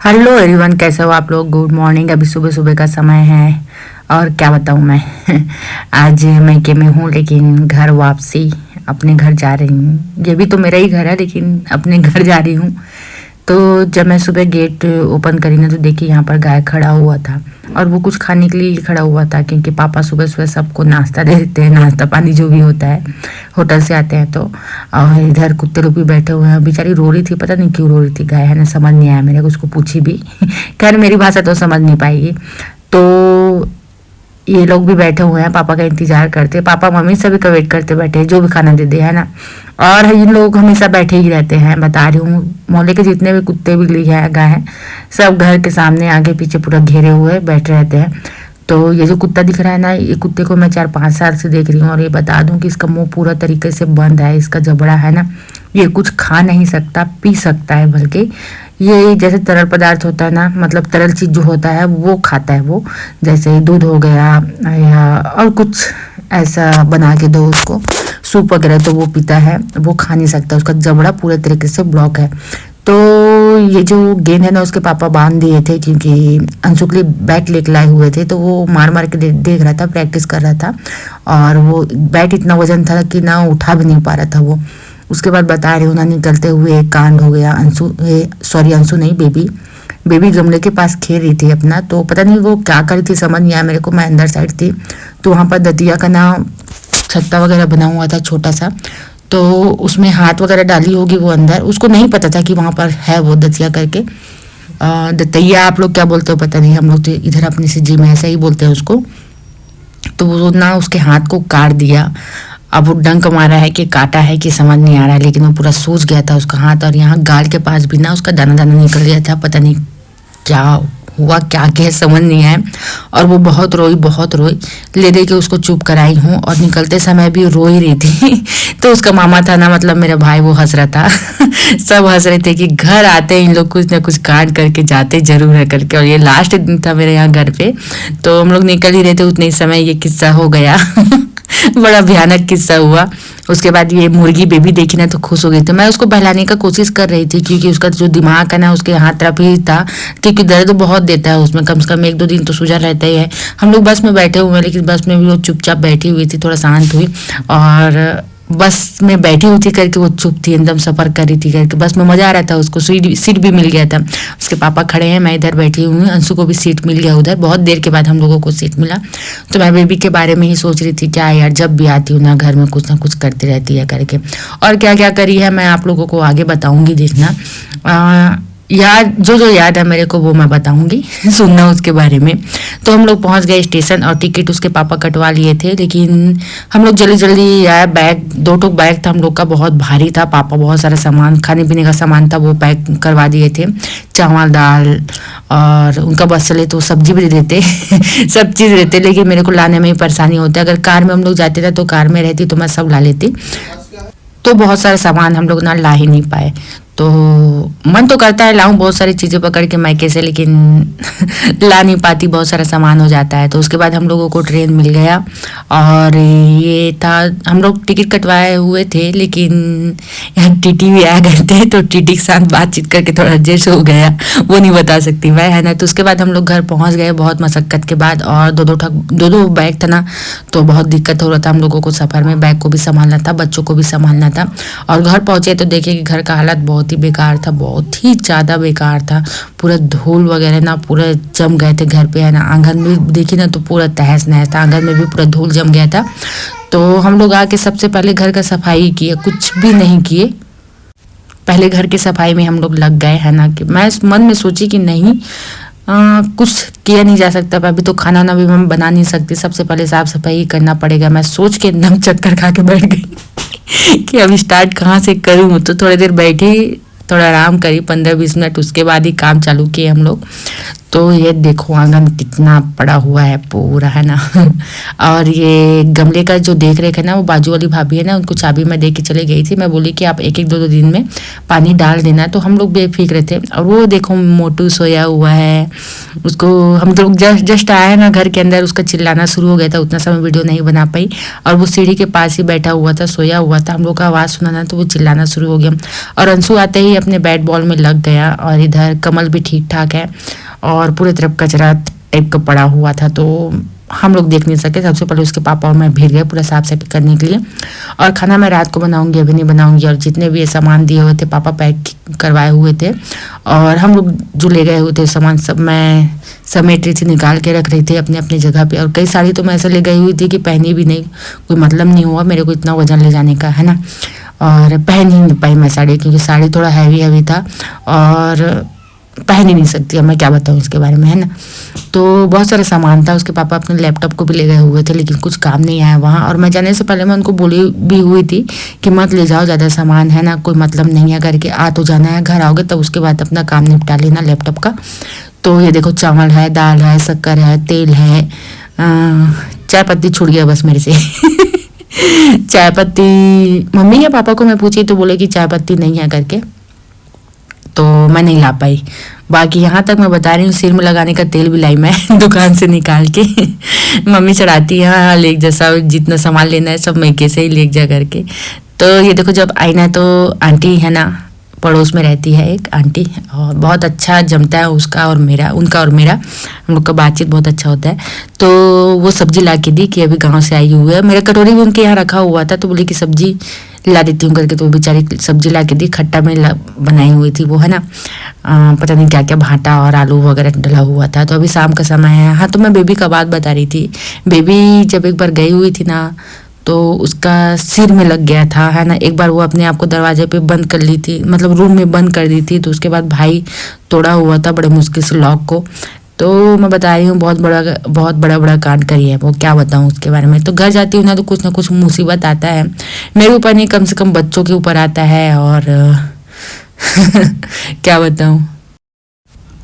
Hello everyone, कैसे हो आप लोग। Good morning. अभी सुबह सुबह का समय है और क्या बताऊँ मैं। आज मैके में हूँ लेकिन घर वापसी अपने घर जा रही हूँ। ये भी तो मेरा ही घर है लेकिन अपने घर जा रही हूँ। तो जब मैं सुबह गेट ओपन करी ना तो देखी यहाँ पर गाय खड़ा हुआ था और वो कुछ खाने के लिए खड़ा हुआ था, क्योंकि पापा सुबह सुबह सबको नाश्ता दे देते हैं, नाश्ता पानी जो भी होता है होटल से आते हैं तो। और इधर कुत्ते लोग भी बैठे हुए हैं। बेचारी रो रही थी, पता नहीं क्यों रो रही थी गाय, है ना, समझ नहीं आया मेरे को, उसको पूछी भी। खैर मेरी भाषा तो समझ नहीं पाएगी। तो ये लोग भी बैठे हुए हैं, पापा का इंतजार करते, पापा मम्मी सभी का वेट करते बैठे हैं जो भी खाना दे दे, है ना। और इन लोग हमेशा बैठे ही रहते हैं, बता रही हूँ। मोहल्ले के जितने भी कुत्ते बिल्ली है गाय हैं, सब घर के सामने आगे पीछे पूरा घेरे हुए बैठे रहते हैं। तो ये जो कुत्ता दिख रहा है ना, ये कुत्ते को मैं 4-5 साल से देख रही हूँ और ये बता दूं कि इसका मुंह पूरा तरीके से बंद है। इसका जबड़ा है ना, ये कुछ खा नहीं सकता, पी सकता है, बल्कि ये जैसे तरल पदार्थ होता है ना, मतलब तरल चीज जो होता है वो खाता है वो। जैसे दूध हो गया या और कुछ ऐसा बना के दो उसको, सूप वगैरह, तो वो पीता है। वो खा नहीं सकता, उसका जबड़ा पूरे तरीके से ब्लॉक है। तो ये जो गेंद है ना, उसके पापा बांध दिए थे, क्योंकि अंशु के लिए बैट लेके लाए हुए थे, तो वो मार मार के देख रहा था, प्रैक्टिस कर रहा था। और वो बैट इतना वजन था कि ना उठा भी नहीं पा रहा था वो। उसके बाद बता रही हूँ ना, निकलते हुए एक कांड हो गया। अंशु नहीं, बेबी गमले के पास खेल रही थी अपना, तो पता नहीं वो क्या कर रही थी, समझ नहीं आया मेरे को। मैं अंदर साइड थी तो वहाँ पर दतिया का ना छत्ता वगैरह बना हुआ था छोटा सा, तो उसमें हाथ वगैरह डाली होगी वो अंदर। उसको नहीं पता था कि वहाँ पर है वो दतिया करके। दतैया आप लोग क्या बोलते हो पता नहीं, हम लोग तो इधर अपनी सिजी में ऐसा ही बोलते हैं उसको। तो वो ना उसके हाथ को काट दिया। अब वो डंक मारा है कि काटा है कि समझ नहीं आ रहा है, लेकिन वो पूरा सूज गया था उसका हाथ। और यहाँ गाल के पास भी ना उसका दाना दाना निकल गया था, पता नहीं क्या हुआ, क्या समझ नहीं आया। और वो बहुत रोई, ले दे के उसको चुप कराई हूँ। और निकलते समय भी रो ही रही थी। तो उसका मामा था ना, मतलब मेरा भाई, वो हंस रहा था। सब हंस रहे थे कि घर आते इन लोग कुछ ना कुछ काट करके जाते जरूर है करके। और ये लास्ट दिन था मेरे यहाँ घर पे, तो हम लोग निकल ही रहे थे, उतने समय ये किस्सा हो गया। बड़ा भयानक किस्सा हुआ। उसके बाद ये मुर्गी बेबी देखी ना तो खुश हो गई, तो मैं उसको बहलाने का कोशिश कर रही थी, क्योंकि उसका जो दिमाग है ना उसके हाथ तरफ ही था, क्योंकि दर्द बहुत देता है उसमें, कम से कम 1-2 दिन तो सूजा रहता ही है। हम लोग बस में बैठे हुए हैं, लेकिन बस में भी वो चुपचाप बैठी हुई थी, थोड़ा शांत हुई। और बस में बैठी हुई थी करके वो चुप थी, एकदम सफर कर रही थी करके। बस में मजा आ रहा था उसको, सीट भी मिल गया था। उसके पापा खड़े हैं, मैं इधर बैठी हुई हूँ, अंशु को भी सीट मिल गया उधर। बहुत देर के बाद हम लोगों को सीट मिला। तो मैं बेबी के बारे में ही सोच रही थी, क्या यार, जब भी आती हूँ ना घर में कुछ ना कुछ करती रहती है करके। और क्या क्या करी है मैं आप लोगों को आगे बताऊंगी, देखना। याद जो याद है मेरे को वो मैं बताऊंगी। सुनना उसके बारे में। तो हम लोग पहुंच गए स्टेशन और टिकट उसके पापा कटवा लिए थे, लेकिन हम लोग जल्दी जल्दी आए। बैग 2 बैग था हम लोग का, बहुत भारी था। पापा बहुत सारा सामान, खाने पीने का सामान था, वो पैक करवा दिए थे। चावल दाल और उनका बस चले तो सब्जी भी दे देते। सब चीज़ देते, लेकिन मेरे को लाने में ही परेशानी होती है। अगर कार में हम लोग जाते थे तो कार में रहती तो मैं सब ला लेती। तो बहुत सारे सामान हम लोग ना ला ही नहीं पाए। तो मन तो करता है लाऊं बहुत सारी चीज़ें पकड़ के मायके से, लेकिन ला नहीं पाती, बहुत सारा सामान हो जाता है। तो उसके बाद हम लोगों को ट्रेन मिल गया। और ये था, हम लोग टिकट कटवाए हुए थे, लेकिन यहाँ टीटी भी आ गए थे, तो टीटी के साथ बातचीत करके थोड़ा एडजस्ट हो गया, वो नहीं बता सकती मैं, है ना। तो उसके बाद हम लोग घर पहुँच गए बहुत मशक्क़त के बाद। और दो बैग था ना, तो बहुत दिक्कत हो रहा था हम लोगों को सफ़र में। बैग को भी संभालना था, बच्चों को भी संभालना था। और घर पहुँचे तो देखे कि घर का हालत बहुत ही बेकार था, बहुत ही ज़्यादा बेकार था। पूरा धूल वगैरह ना पूरा जम गए थे घर पे, है ना। आंगन में देखी ना तो पूरा तहस नहस था, आंगन में भी पूरा धूल जम गया था। तो हम लोग आके सबसे पहले घर का सफाई किए, कुछ भी नहीं किए, पहले घर की सफाई में हम लोग लग गए, है ना। कि मैं मन में सोची कि नहीं, कुछ किया नहीं जा सकता, अभी तो खाना ना भी मैं बना नहीं सकती, सबसे पहले साफ सफाई ही करना पड़ेगा। मैं सोच के एकदम चक्कर खा के बैठ गई कि अभी स्टार्ट कहाँ से करूँ। तो थोड़ी देर बैठी, थोड़ा आराम करी 15-20 मिनट, उसके बाद ही काम चालू किए हम लोग। तो ये देखो आंगन कितना पड़ा हुआ है पूरा, है ना। और ये गमले का जो देख रेख है ना, वो बाजू वाली भाभी है ना, उनको चाबी मैं दे के चले गई थी। मैं बोली कि आप एक एक दो दो दिन में पानी डाल देना, तो हम लोग बेफिक्र थे। और वो देखो मोटू सोया हुआ है, उसको हम लोग जस्ट आए ना घर के अंदर, उसका चिल्लाना शुरू हो गया था। उतना समय वीडियो नहीं बना पाई, और वो सीढ़ी के पास ही बैठा हुआ था, सोया हुआ था। हम लोग का आवाज़ सुना ना तो वो चिल्लाना शुरू हो गया, और अंशु आते ही अपने बैट बॉल में लग गया। और इधर कमल भी ठीक ठाक है, और पूरे तरफ कचरा टाइप का पड़ा हुआ था, तो हम लोग देख नहीं सके। सबसे पहले उसके पापा और मैं भीड़ गए पूरा साफ सफाई करने के लिए। और खाना मैं रात को बनाऊंगी, अभी नहीं बनाऊंगी। और जितने भी ये सामान दिए हुए थे पापा पैक करवाए हुए थे, और हम लोग जो ले गए हुए थे सामान सब मैं समेट से निकाल के रख रही थी अपने अपनी जगह पे। और कई साड़ी तो मैं ऐसे ले गई हुई थी कि पहनी भी नहीं, कोई मतलब नहीं हुआ मेरे को इतना वजन ले जाने का, है ना। और पहन ही नहीं पाई मैं साड़ी, क्योंकि साड़ी थोड़ा हैवी था और पहन ही नहीं सकती। अब मैं क्या बताऊँ इसके बारे में, है ना। तो बहुत सारा सामान था। उसके पापा अपने लैपटॉप को भी ले गए हुए थे, लेकिन कुछ काम नहीं आया वहाँ। और मैं जाने से पहले मैं उनको बोली भी हुई थी कि मत ले जाओ ज़्यादा सामान, है ना, कोई मतलब नहीं है करके। आ तो जाना है, घर आओगे तब उसके बाद अपना काम निपटा लेना लैपटॉप का। तो ये देखो चावल है, दाल है, शक्कर है, तेल है, चाय पत्ती छूट गया बस मेरे से। चाय पत्ती मम्मी या पापा को मैं पूछी तो बोले कि चाय पत्ती नहीं है करके, तो मैं नहीं ला पाई। बाकी यहाँ तक मैं बता रही हूँ, सिर में लगाने का तेल भी लाई मैं दुकान से निकाल के। मम्मी चढ़ाती है, हाँ ले जैसा जितना सामान लेना है सब मैं कैसे ही ले जा करके। तो ये देखो जब आई ना तो आंटी है ना, पड़ोस में रहती है एक आंटी, और बहुत अच्छा जमता है उसका और मेरा, उनका और मेरा, हम लोग का बातचीत बहुत अच्छा होता है। तो वो सब्जी ला के दी कि अभी गांव से आई हुई है। मेरा कटोरी भी उनके यहाँ रखा हुआ था, तो बोली कि सब्जी ला देती हूँ करके। तो वो बेचारी सब्जी ला के दी, खट्टा में बनाई हुई थी वो, है ना। पता नहीं क्या क्या भाटा और आलू वगैरह डला हुआ था। तो अभी शाम का समय है। हाँ, तो मैं बेबी का बात बता रही थी। बेबी जब एक बार गई हुई थी ना, तो उसका सिर में लग गया था, है ना। एक बार वो अपने आप को दरवाजे पे बंद कर ली थी, मतलब रूम में बंद कर दी थी। तो उसके बाद भाई तोड़ा हुआ था बड़े मुश्किल से लॉक को। तो मैं बता रही हूँ बहुत बड़ा कांड करी है वो, क्या बताऊँ उसके बारे में। तो घर जाती हूँ ना तो कुछ ना कुछ मुसीबत आता है मेरे ऊपर, नहीं कम से कम बच्चों के ऊपर आता है। और क्या बताऊँ।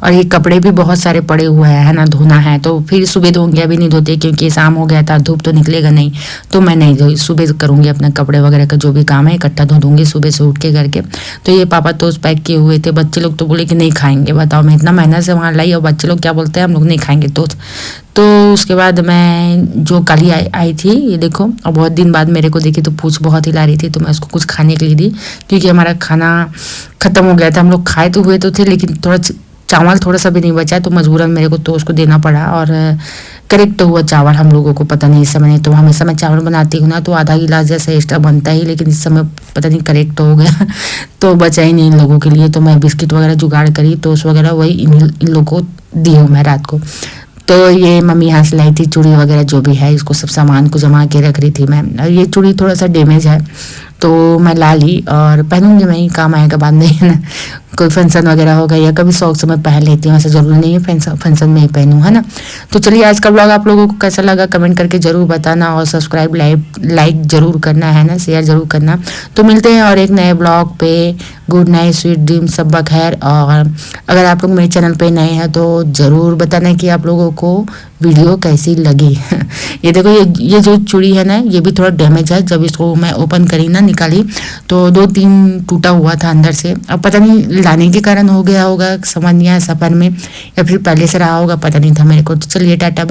और ये कपड़े भी बहुत सारे पड़े हुए हैं, है ना, धोना है। तो फिर सुबह धोंगे, अभी नहीं धोते क्योंकि शाम हो गया था, धूप तो निकलेगा नहीं। तो मैं नहीं धोई, सुबह करूँगी अपने कपड़े वगैरह का जो भी काम है इकट्ठा धो दूँगी सुबह से उठ के करके। तो ये पापा टोस्ट पैक किए हुए थे। बच्चे लोग तो बोले कि नहीं खाएंगे। बताओ, मैं इतना मेहनत से वहाँ लाई और बच्चे लोग क्या बोलते हैं, हम लोग नहीं खाएंगे टोस्ट। तो उसके बाद मैं जो कल ही आई थी, ये देखो, और बहुत दिन बाद मेरे को देखी तो पूछ बहुत हिला रही थी। तो मैं उसको कुछ खाने के लिए दी, क्योंकि हमारा खाना ख़त्म हो गया था। हम लोग खाए तो हुए तो थे, लेकिन चावल थोड़ा सा भी नहीं बचा, तो मजबूरन मेरे को तो उसको देना पड़ा। और करेक्ट तो हुआ चावल हम लोगों को, पता नहीं इस समय, नहीं तो हमेशा मैं चावल बनाती हूँ ना तो आधा गिलास जैसा एक्स्ट्रा बनता ही, लेकिन इस समय पता नहीं करेक्ट तो हो गया। तो बचा ही नहीं इन लोगों के लिए। तो मैं बिस्किट वगैरह जुगाड़ करी, टोस्ट वगैरह वही इन लोगों को दी हूँ मैं रात को। तो ये मम्मी यहाँ से लाई थी चूड़ी वगैरह जो भी है, इसको सब सामान को जमा के रख रही थी मैं। और ये चूड़ी थोड़ा सा डैमेज है तो मैं ला ली, और पहनूंगी मैं ही, काम आएगा बाद में, है ना। कोई फंक्शन वगैरह होगा या कभी शौक से मैं पहन लेती हूँ, ऐसा जरूरी नहीं है फंक्शन में ही पहनूँ, है ना। तो चलिए आज का ब्लॉग आप लोगों को कैसा लगा कमेंट करके जरूर बताना, और सब्सक्राइब लाइक जरूर करना, है ना, शेयर जरूर करना। तो मिलते हैं और एक नए ब्लॉग पे। गुड नाइट, स्वीट ड्रीम, सब खैर। और अगर आप लोग मेरे चैनल पे नए हैं तो ज़रूर बताना कि आप लोगों को वीडियो कैसी लगी। ये देखो, ये जो चूड़ी है ना, ये भी थोड़ा डैमेज है। जब इसको मैं ओपन करी ना, निकाली, तो 2-3 टूटा हुआ था अंदर से। अब पता नहीं लाने के कारण हो गया होगा, समझ नहीं आया सफ़र में, या फिर पहले से रहा होगा, पता नहीं था मेरे को। तो चलिए टाटा।